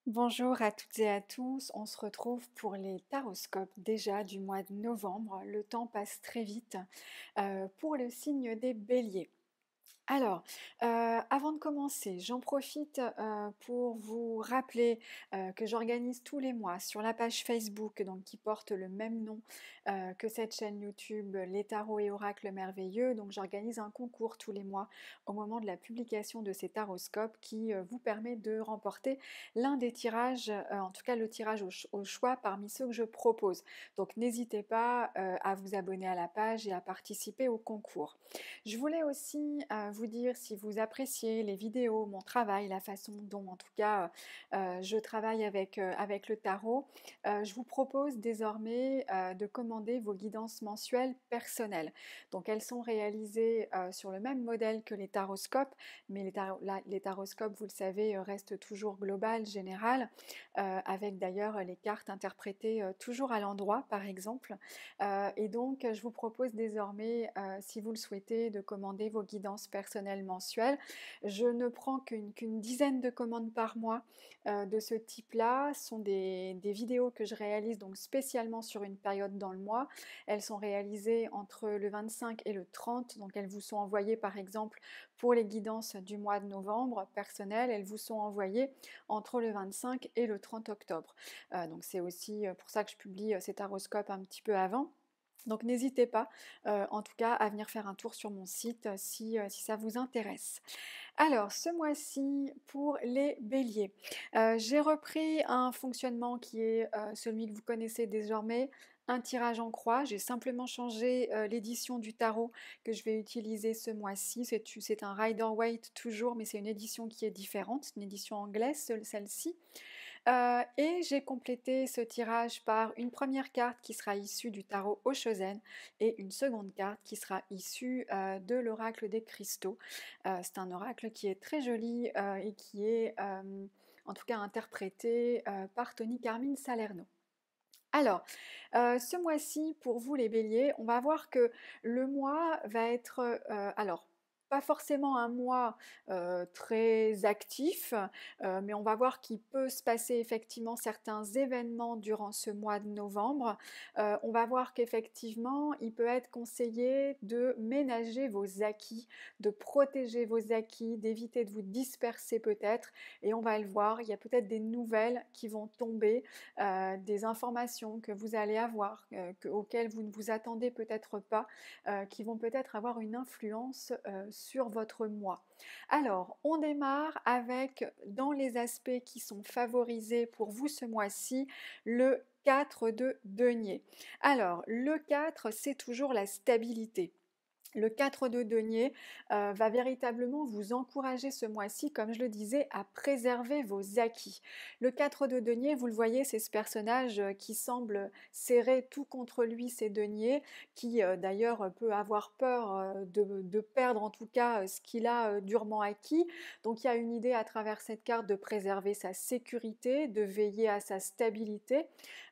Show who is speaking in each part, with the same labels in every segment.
Speaker 1: Bonjour à toutes et à tous, on se retrouve pour les taroscopes déjà du mois de novembre. Le temps passe très vite pour le signe des béliers. Alors, avant de commencer, j'en profite, pour vous rappeler, que j'organise tous les mois sur la page Facebook, donc qui porte le même nom, que cette chaîne YouTube, Les Tarots et Oracles Merveilleux. Donc j'organise un concours tous les mois au moment de la publication de ces taroscopes qui, vous permet de remporter l'un des tirages, en tout cas le tirage au choix parmi ceux que je propose. Donc n'hésitez pas, à vous abonner à la page et à participer au concours. Je voulais aussi vous dire si vous appréciez les vidéos, mon travail, la façon dont en tout cas je travaille avec le tarot, je vous propose désormais de commander vos guidances mensuelles personnelles. Donc elles sont réalisées sur le même modèle que les taroscopes, mais les taroscopes, vous le savez, restent toujours globales, générales, avec d'ailleurs les cartes interprétées toujours à l'endroit, par exemple. Et donc, je vous propose désormais, si vous le souhaitez, de commander vos guidances personnelles mensuelles. Je ne prends qu'une dizaine de commandes par mois de ce type-là. Ce sont des vidéos que je réalise donc spécialement sur une période dans le mois. Elles sont réalisées entre le 25 et le 30, donc elles vous sont envoyées par exemple pour les guidances du mois de novembre personnelles, elles vous sont envoyées entre le 25 et le 30 octobre. Donc c'est aussi pour ça que je publie ces taroscopes un petit peu avant. Donc n'hésitez pas, en tout cas, à venir faire un tour sur mon site si ça vous intéresse. Alors, ce mois-ci, pour les béliers, j'ai repris un fonctionnement qui est celui que vous connaissez désormais, un tirage en croix. J'ai simplement changé l'édition du tarot que je vais utiliser ce mois-ci. C'est un Rider-Waite toujours, mais c'est une édition qui est différente, une édition anglaise, celle-ci. Et j'ai complété ce tirage par une première carte qui sera issue du tarot Oshozen et une seconde carte qui sera issue de l'oracle des cristaux. C'est un oracle qui est très joli et qui est en tout cas interprété par Tony Carmine Salerno. Alors, ce mois-ci, pour vous les béliers, on va voir que le mois va être, alors, pas forcément un mois très actif, mais on va voir qu'il peut se passer effectivement certains événements durant ce mois de novembre. On va voir qu'effectivement, il peut être conseillé de ménager vos acquis, de protéger vos acquis, d'éviter de vous disperser peut-être. Et on va le voir, il y a peut-être des nouvelles qui vont tomber, des informations que vous allez avoir, auxquelles vous ne vous attendez peut-être pas, qui vont peut-être avoir une influence sur votre mois. Alors, on démarre avec, dans les aspects qui sont favorisés pour vous ce mois-ci, le 4 de denier. Alors, le 4, c'est toujours la stabilité. Le 4 de denier va véritablement vous encourager ce mois-ci, comme je le disais, à préserver vos acquis. Le 4 de denier, vous le voyez, c'est ce personnage qui semble serrer tout contre lui ses deniers, qui d'ailleurs peut avoir peur de perdre en tout cas ce qu'il a durement acquis. Donc il y a une idée à travers cette carte de préserver sa sécurité, de veiller à sa stabilité.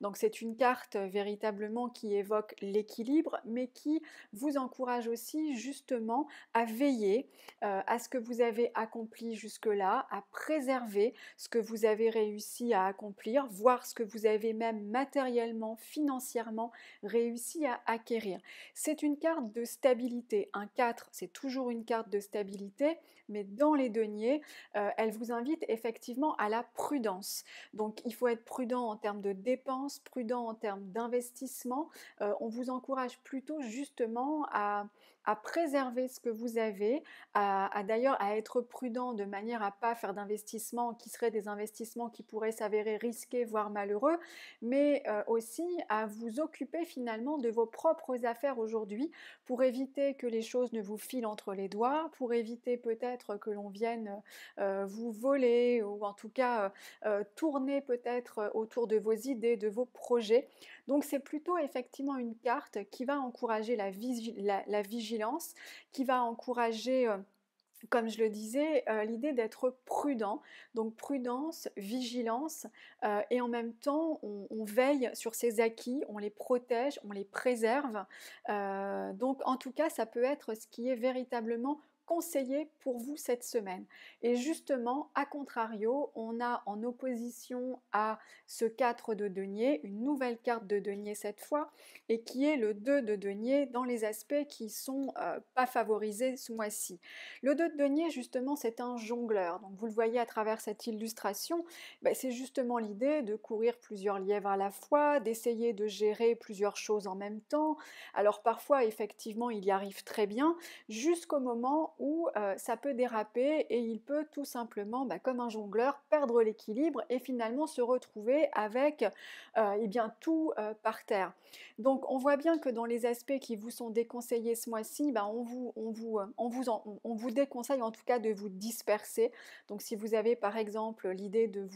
Speaker 1: Donc c'est une carte véritablement qui évoque l'équilibre, mais qui vous encourage aussi justement à veiller à ce que vous avez accompli jusque-là, à préserver ce que vous avez réussi à accomplir, voir ce que vous avez même matériellement, financièrement réussi à acquérir. C'est une carte de stabilité. Un 4, c'est toujours une carte de stabilité, mais dans les deniers, elle vous invite effectivement à la prudence. Donc il faut être prudent en termes de dépenses, prudent en termes d'investissement. On vous encourage plutôt justement à préserver ce que vous avez, d'ailleurs à être prudent de manière à ne pas faire d'investissements qui seraient des investissements qui pourraient s'avérer risqués, voire malheureux, mais aussi à vous occuper finalement de vos propres affaires aujourd'hui pour éviter que les choses ne vous filent entre les doigts, pour éviter peut-être que l'on vienne vous voler ou en tout cas tourner peut-être autour de vos idées, de vos projets. Donc c'est plutôt effectivement une carte qui va encourager la vigilance, qui va encourager comme je le disais, l'idée d'être prudent. Donc prudence, vigilance, et en même temps, on veille sur ses acquis, on les protège, on les préserve. Donc en tout cas, ça peut être ce qui est véritablement conseillé pour vous cette semaine. Et justement, à contrario, on a en opposition à ce 4 de denier, une nouvelle carte de denier cette fois, et qui est le 2 de denier dans les aspects qui sont pas favorisés ce mois-ci. Le 2 de denier, justement, c'est un jongleur. Donc vous le voyez à travers cette illustration, ben, c'est justement l'idée de courir plusieurs lièvres à la fois, d'essayer de gérer plusieurs choses en même temps. Alors parfois, effectivement, il y arrive très bien, jusqu'au moment où ça peut déraper et il peut tout simplement, bah, comme un jongleur, perdre l'équilibre et finalement se retrouver avec eh bien, tout par terre. Donc on voit bien que dans les aspects qui vous sont déconseillés ce mois-ci, bah, on vous déconseille en tout cas de vous disperser. Donc si vous avez par exemple l'idée de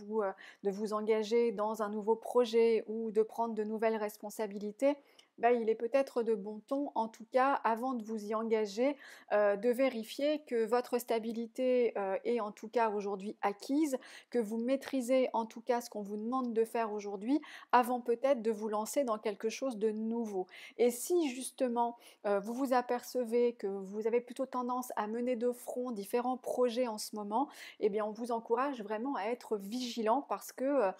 Speaker 1: vous engager dans un nouveau projet ou de prendre de nouvelles responsabilités, bah, il est peut-être de bon ton, en tout cas, avant de vous y engager, de vérifier que votre stabilité est en tout cas aujourd'hui acquise, que vous maîtrisez en tout cas ce qu'on vous demande de faire aujourd'hui, avant peut-être de vous lancer dans quelque chose de nouveau. Et si justement vous vous apercevez que vous avez plutôt tendance à mener de front différents projets en ce moment, eh bien on vous encourage vraiment à être vigilant parce que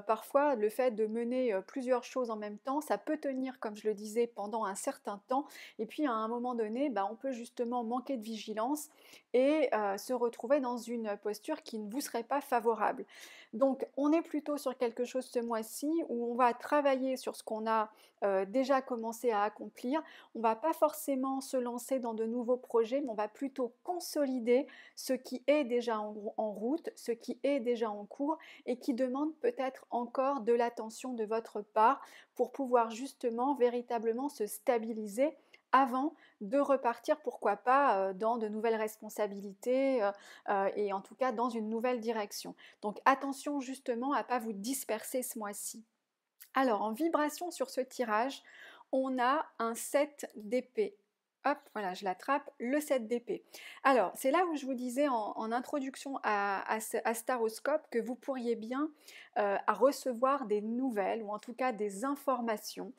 Speaker 1: parfois le fait de mener plusieurs choses en même temps, ça peut tenir, comme je le disais, pendant un certain temps et puis à un moment donné, bah, on peut justement manquer de vigilance et se retrouver dans une posture qui ne vous serait pas favorable. Donc on est plutôt sur quelque chose ce mois-ci où on va travailler sur ce qu'on a déjà commencé à accomplir. On ne va pas forcément se lancer dans de nouveaux projets, mais on va plutôt consolider ce qui est déjà en route, ce qui est déjà en cours et qui demande peut-être encore de l'attention de votre part pour pouvoir justement véritablement se stabiliser avant de repartir, pourquoi pas, dans de nouvelles responsabilités et en tout cas dans une nouvelle direction. Donc attention justement à ne pas vous disperser ce mois-ci. Alors en vibration sur ce tirage, on a un 7 d'épée. Hop, voilà, je l'attrape, le 7 d'épée. Alors, c'est là où je vous disais en introduction à ce taroscope que vous pourriez bien à recevoir des nouvelles ou en tout cas des informations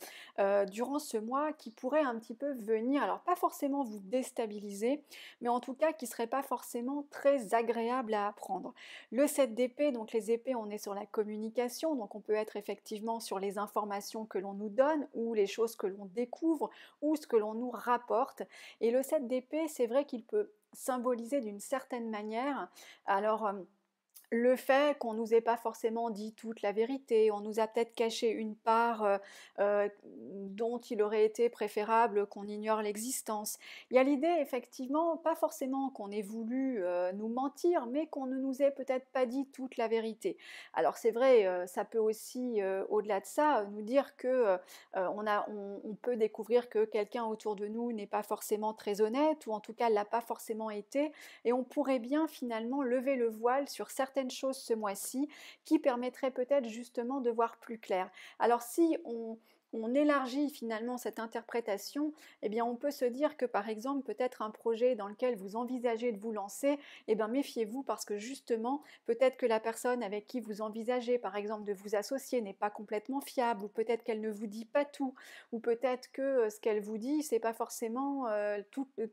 Speaker 1: durant ce mois qui pourraient un petit peu venir, alors pas forcément vous déstabiliser, mais en tout cas qui ne seraient pas forcément très agréables à apprendre. Le 7 d'épée, donc les épées, on est sur la communication, donc on peut être effectivement sur les informations que l'on nous donne ou les choses que l'on découvre ou ce que l'on nous rapporte. Et le 7 d'épée, c'est vrai qu'il peut symboliser d'une certaine manière, alors le fait qu'on nous ait pas forcément dit toute la vérité, on nous a peut-être caché une part dont il aurait été préférable qu'on ignore l'existence. Il y a l'idée effectivement, pas forcément qu'on ait voulu nous mentir, mais qu'on ne nous ait peut-être pas dit toute la vérité. Alors c'est vrai, ça peut aussi, au-delà de ça, nous dire que on peut découvrir que quelqu'un autour de nous n'est pas forcément très honnête, ou en tout cas l'a pas forcément été, et on pourrait bien finalement lever le voile sur certaines choses ce mois-ci qui permettraient peut-être justement de voir plus clair. Alors si on élargit finalement cette interprétation, eh bien on peut se dire que par exemple peut-être un projet dans lequel vous envisagez de vous lancer, eh bien méfiez-vous parce que justement peut-être que la personne avec qui vous envisagez par exemple de vous associer n'est pas complètement fiable, ou peut-être qu'elle ne vous dit pas tout, ou peut-être que ce qu'elle vous dit c'est pas forcément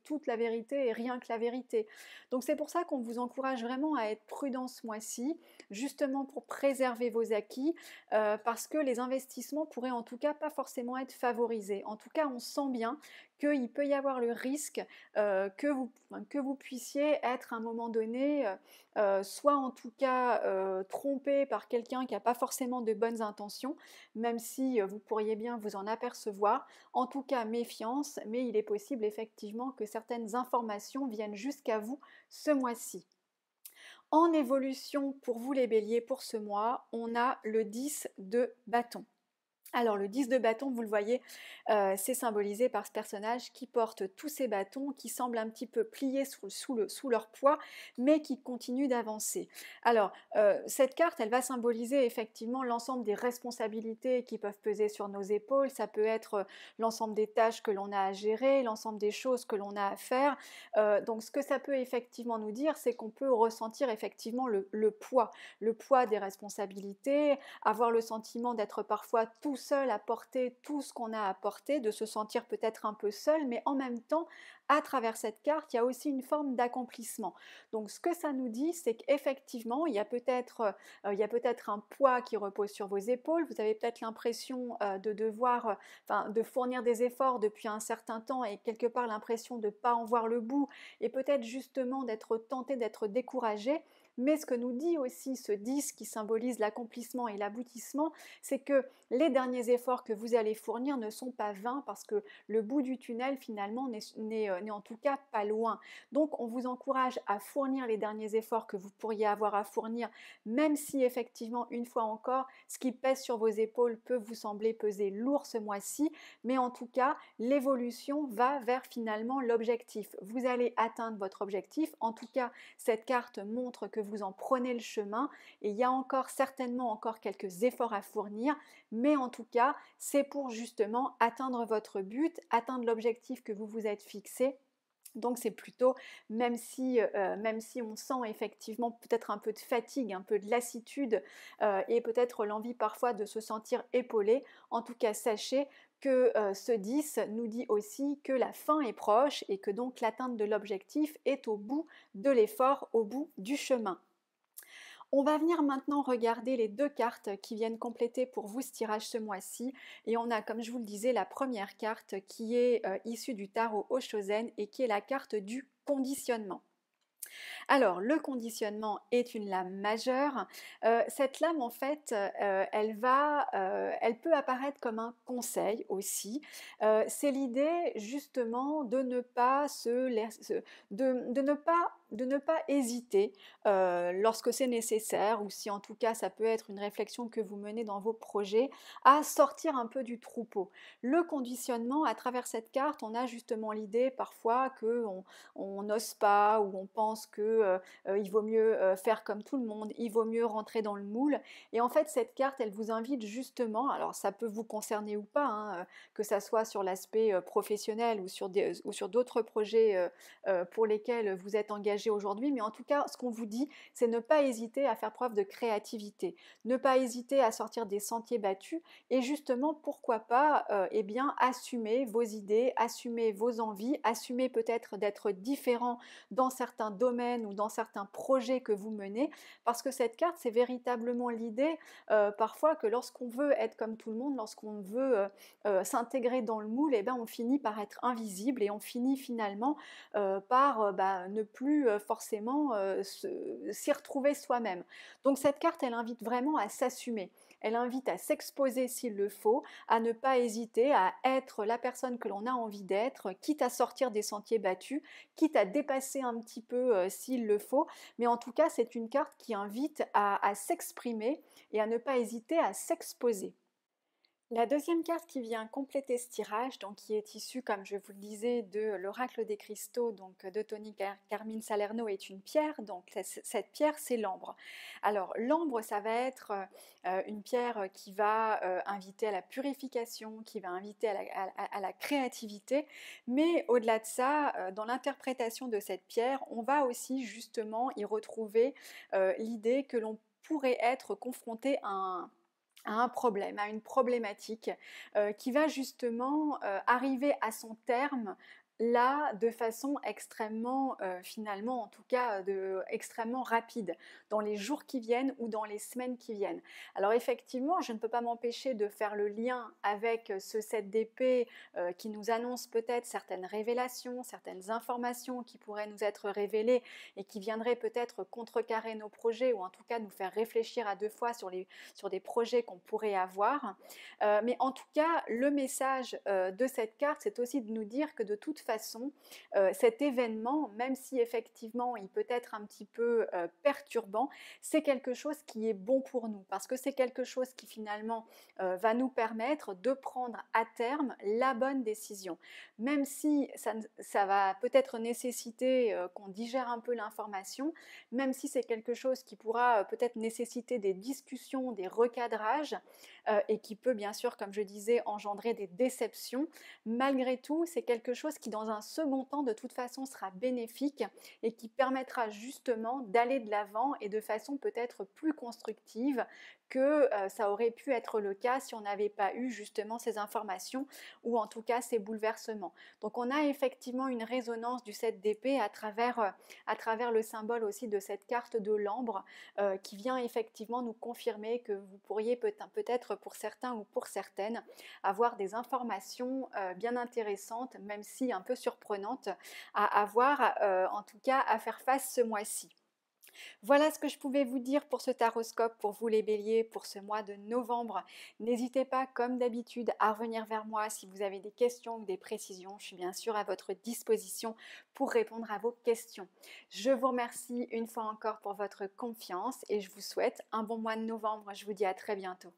Speaker 1: toute la vérité et rien que la vérité. Donc c'est pour ça qu'on vous encourage vraiment à être prudent ce mois-ci, justement pour préserver vos acquis, parce que les investissements pourraient en tout cas pas forcément être favorisés. En tout cas, on sent bien qu'il peut y avoir le risque que vous puissiez être à un moment donné, soit en tout cas trompé par quelqu'un qui n'a pas forcément de bonnes intentions, même si vous pourriez bien vous en apercevoir. En tout cas, méfiance, mais il est possible effectivement que certaines informations viennent jusqu'à vous ce mois-ci. En évolution pour vous les béliers pour ce mois, on a le 10 de bâton. Alors le 10 de bâton, vous le voyez, c'est symbolisé par ce personnage qui porte tous ces bâtons, qui semblent un petit peu pliés sous leur poids, mais qui continuent d'avancer. Alors cette carte, elle va symboliser effectivement l'ensemble des responsabilités qui peuvent peser sur nos épaules. Ça peut être l'ensemble des tâches que l'on a à gérer, l'ensemble des choses que l'on a à faire. Donc ce que ça peut effectivement nous dire, c'est qu'on peut ressentir effectivement le poids des responsabilités, avoir le sentiment d'être parfois tout seul à porter tout ce qu'on a à porter, de se sentir peut-être un peu seul, mais en même temps, à travers cette carte, il y a aussi une forme d'accomplissement. Donc ce que ça nous dit, c'est qu'effectivement, il y a peut-être un poids qui repose sur vos épaules, vous avez peut-être l'impression de devoir, de fournir des efforts depuis un certain temps et quelque part l'impression de ne pas en voir le bout et peut-être justement d'être tenté, d'être découragé. Mais ce que nous dit aussi ce 10 qui symbolise l'accomplissement et l'aboutissement, c'est que les derniers efforts que vous allez fournir ne sont pas vains parce que le bout du tunnel finalement n'est en tout cas pas loin. Donc on vous encourage à fournir les derniers efforts que vous pourriez avoir à fournir, même si effectivement, une fois encore, ce qui pèse sur vos épaules peut vous sembler peser lourd ce mois-ci, mais en tout cas, l'évolution va vers finalement l'objectif. Vous allez atteindre votre objectif. En tout cas, cette carte montre que vous en prenez le chemin et il y a certainement encore quelques efforts à fournir, mais en tout cas, c'est pour justement atteindre votre but, atteindre l'objectif que vous vous êtes fixé. Donc c'est plutôt, même si on sent effectivement peut-être un peu de fatigue, un peu de lassitude et peut-être l'envie parfois de se sentir épaulé, en tout cas sachez que ce 10 nous dit aussi que la fin est proche et que donc l'atteinte de l'objectif est au bout de l'effort, au bout du chemin. On va venir maintenant regarder les deux cartes qui viennent compléter pour vous ce tirage ce mois-ci. Et on a, comme je vous le disais, la première carte qui est issue du tarot Oshozen et qui est la carte du conditionnement. Alors, le conditionnement est une lame majeure. Cette lame, en fait, elle peut apparaître comme un conseil aussi. C'est l'idée justement de ne pas de ne pas hésiter lorsque c'est nécessaire, ou si en tout cas ça peut être une réflexion que vous menez dans vos projets, à sortir un peu du troupeau. Le conditionnement, à travers cette carte, on a justement l'idée parfois qu'on n'ose pas ou on pense qu'il vaut mieux faire comme tout le monde, il vaut mieux rentrer dans le moule. Et en fait, cette carte, elle vous invite justement, alors ça peut vous concerner ou pas, hein, que ça soit sur l'aspect professionnel ou sur d'autres projets pour lesquels vous êtes engagé aujourd'hui, mais en tout cas, ce qu'on vous dit, c'est ne pas hésiter à faire preuve de créativité, ne pas hésiter à sortir des sentiers battus et justement, pourquoi pas, eh bien, assumer vos idées, assumer vos envies, assumer peut-être d'être différent dans certains domaines ou dans certains projets que vous menez, parce que cette carte, c'est véritablement l'idée parfois que lorsqu'on veut être comme tout le monde, lorsqu'on veut s'intégrer dans le moule, eh ben, on finit par être invisible et on finit finalement par ne plus forcément s'y retrouver soi-même. Donc cette carte, elle invite vraiment à s'assumer. Elle invite à s'exposer s'il le faut, à ne pas hésiter à être la personne que l'on a envie d'être, quitte à sortir des sentiers battus, quitte à dépasser un petit peu s'il le faut. Mais en tout cas, c'est une carte qui invite à s'exprimer et à ne pas hésiter à s'exposer. La deuxième carte qui vient compléter ce tirage, donc qui est issue, comme je vous le disais, de l'oracle des cristaux, donc de Tony Carmine Salerno, est une pierre. Donc cette pierre, c'est l'ambre. Alors l'ambre, ça va être une pierre qui va inviter à la purification, qui va inviter à la créativité. Mais au-delà de ça, dans l'interprétation de cette pierre, on va aussi justement y retrouver l'idée que l'on pourrait être confronté à un problème, à une problématique qui va justement arriver à son terme là de façon extrêmement, finalement en tout cas, extrêmement rapide, dans les jours qui viennent ou dans les semaines qui viennent. Alors effectivement, je ne peux pas m'empêcher de faire le lien avec ce 7 d'épée qui nous annonce peut-être certaines révélations, certaines informations qui pourraient nous être révélées et qui viendraient peut-être contrecarrer nos projets ou en tout cas nous faire réfléchir à deux fois sur des projets qu'on pourrait avoir. Mais en tout cas, le message de cette carte, c'est aussi de nous dire que de toute façon, cet événement, même si effectivement il peut être un petit peu perturbant, c'est quelque chose qui est bon pour nous, parce que c'est quelque chose qui finalement va nous permettre de prendre à terme la bonne décision. Même si ça va peut-être nécessiter qu'on digère un peu l'information, même si c'est quelque chose qui pourra peut-être nécessiter des discussions, des recadrages, et qui peut bien sûr, comme je disais, engendrer des déceptions. Malgré tout, c'est quelque chose qui dans un second temps de toute façon sera bénéfique et qui permettra justement d'aller de l'avant et de façon peut-être plus constructive que ça aurait pu être le cas si on n'avait pas eu justement ces informations ou en tout cas ces bouleversements. Donc on a effectivement une résonance du 7 d'épée à travers le symbole aussi de cette carte de l'ambre qui vient effectivement nous confirmer que vous pourriez peut-être pour certains ou pour certaines avoir des informations bien intéressantes, même si un peu surprenantes, à avoir, en tout cas à faire face ce mois-ci. Voilà ce que je pouvais vous dire pour ce taroscope, pour vous les béliers, pour ce mois de novembre. N'hésitez pas, comme d'habitude, à revenir vers moi si vous avez des questions ou des précisions. Je suis bien sûr à votre disposition pour répondre à vos questions. Je vous remercie une fois encore pour votre confiance et je vous souhaite un bon mois de novembre. Je vous dis à très bientôt.